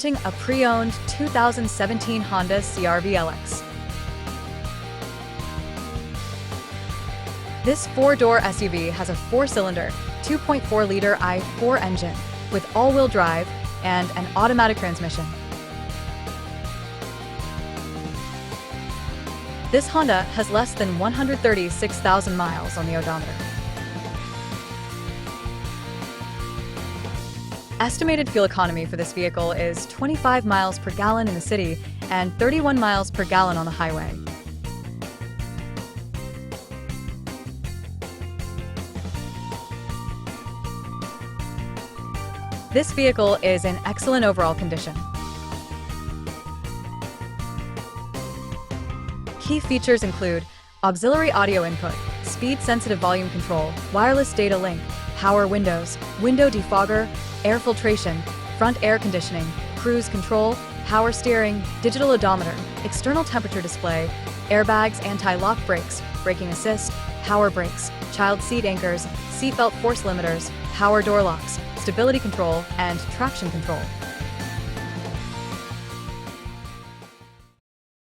A pre-owned 2017 Honda CR-V LX. This four-door SUV has a four-cylinder, 2.4-liter i4 engine with all-wheel drive and an automatic transmission. This Honda has less than 136,000 miles on the odometer. Estimated fuel economy for this vehicle is 25 miles per gallon in the city and 31 miles per gallon on the highway. This vehicle is in excellent overall condition. Key features include auxiliary audio input, speed-sensitive volume control, wireless data link, power windows, window defogger, air filtration, front air conditioning, cruise control, power steering, digital odometer, external temperature display, airbags, anti-lock brakes, braking assist, power brakes, child seat anchors, seatbelt force limiters, power door locks, stability control, and traction control.